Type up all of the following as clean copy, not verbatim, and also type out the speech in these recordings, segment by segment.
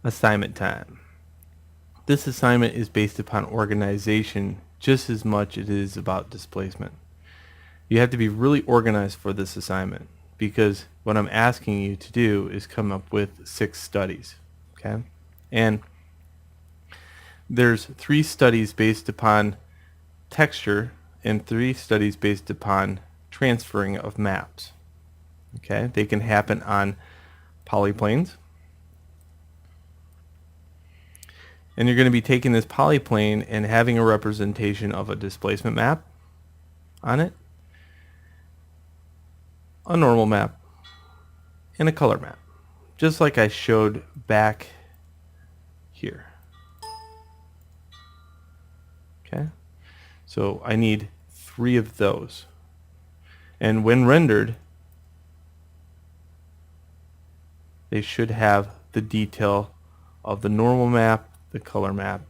Assignment time. This assignment is based upon organization just as much as it is about displacement. You have to be really organized for this assignment because what I'm asking you to do is come up with 6 studies, okay? And there's 3 studies based upon texture and 3 studies based upon transferring of maps, okay? They can happen on polyplanes. And you're going to be taking this polyplane and having a representation of a displacement map on it, a normal map, and a color map, just like I showed back here. Okay, so I need 3 of those. And when rendered, they should have the detail of the normal map, the color map,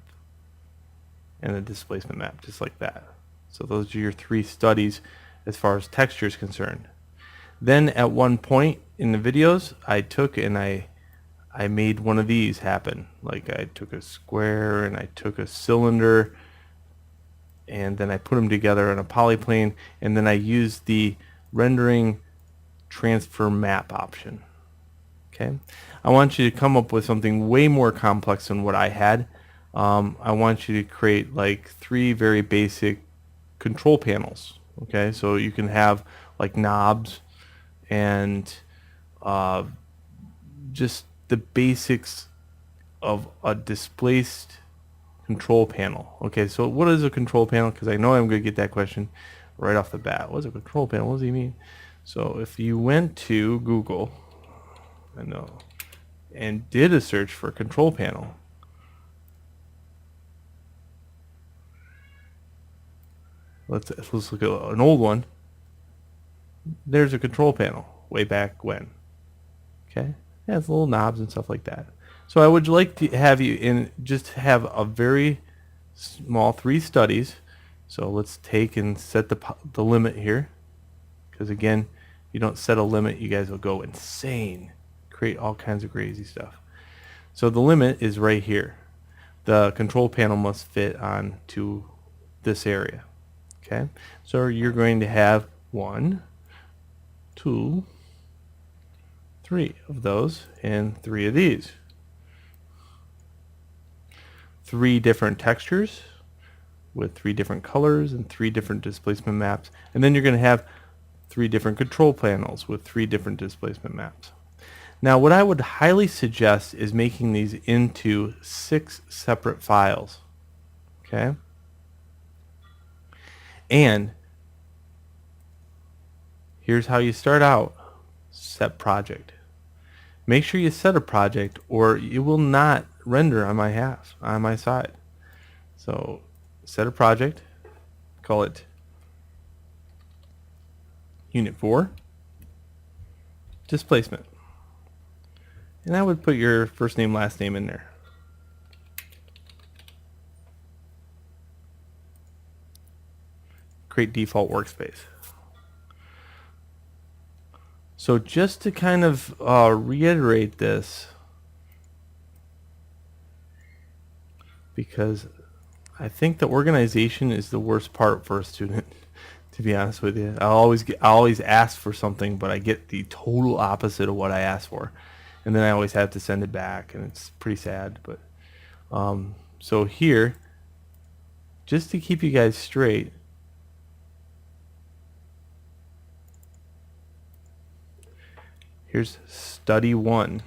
and the displacement map, just like that. So those are your 3 studies as far as texture is concerned. Then at one point in the videos, I took and I made one of these happen. Like I took a square and I took a cylinder and then I put them together on a polyplane, and then I used the rendering transfer map option. Okay, I want you to come up with something way more complex than what I had. I want you to create like 3 very basic control panels. Okay, so you can have like knobs and just the basics of a displaced control panel. Okay, so what is a control panel? Because I know I'm going to get that question right off the bat. What is a control panel? What does he mean? So if you went to Google, I know, and did a search for control panel, let's look at an old one. There's a control panel way back when. Okay, it has little knobs and stuff like that. So I would like to have you just have a very small 3 studies. So let's take and set the limit here, because again, you don't set a limit, you guys will go insane, create all kinds of crazy stuff. So the limit is right here. The control panel must fit onto this area. Okay, so you're going to have 1, 2, 3 of those and 3 of these. 3 different textures with 3 different colors and 3 different displacement maps, and then you're going to have 3 different control panels with 3 different displacement maps. Now what I would highly suggest is making these into 6 separate files. Okay, and here's how you start out. Set project. Make sure you set a project or it will not render on my side. So set a project, call it unit 4 displacement, and I would put your first name last name in there. Create default workspace. So just to kind of reiterate this, because I think the organization is the worst part for a student, to be honest with you. I always ask for something, but I get the total opposite of what I asked for, and then I always have to send it back, and it's pretty sad. But so here, just to keep you guys straight, here's study 1.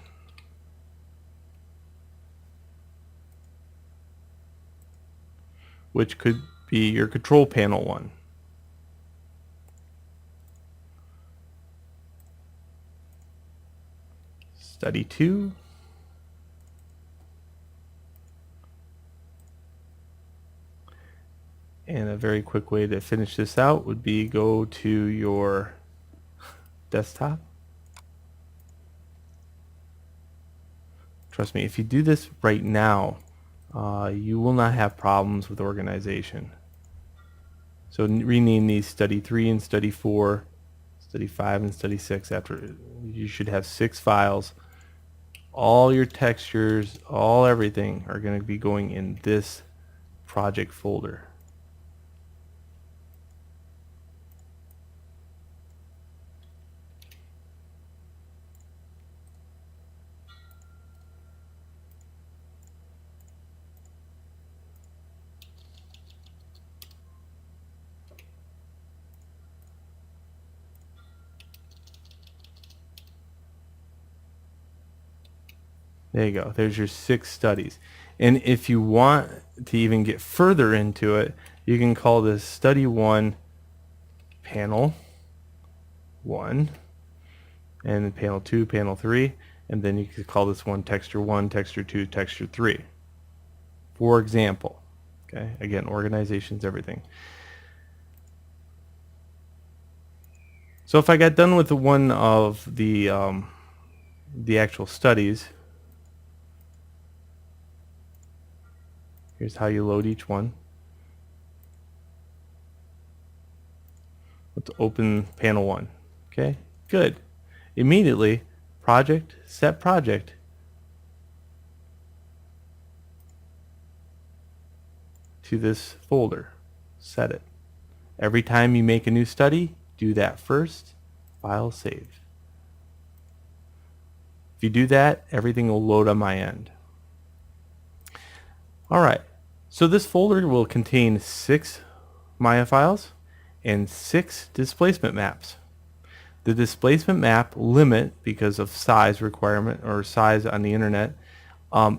Which could be your control panel 1. Study 2. And a very quick way to finish this out would be go to your desktop. Trust me, if you do this right now, you will not have problems with organization. So rename these study 3 and study 4, study 5 and study 6. After, you should have 6 files all your textures, all everything are going to be going in this project folder. There you go. There's your 6 studies. And if you want to even get further into it, you can call this study 1 panel 1, and panel 2 panel 3, and then you could call this one texture 1, texture 2, texture 3. For example, okay? Again, organization's everything. So if I got done with the one of the actual studies, here's how you load each one. Let's open panel 1. Okay, good. Immediately, project, set project. To this folder. Set it. Every time you make a new study, do that first. File, save. If you do that, everything will load on my end. Alright, so this folder will contain 6 Maya files and 6 displacement maps. The displacement map limit, because of size requirement or size on the internet,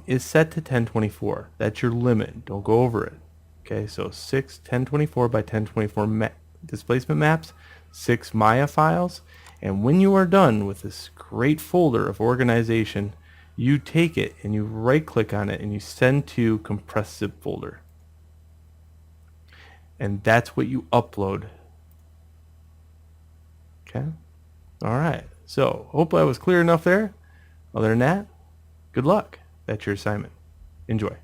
is set to 1024. That's your limit. Don't go over it. Okay, so 6 1024 by 1024 displacement maps, 6 Maya files, and when you are done with this great folder of organization, you take it and you right click on it and you send to compressed zip folder. And that's what you upload. Okay? Alright, so hope I was clear enough there. Other than that, good luck. That's your assignment. Enjoy.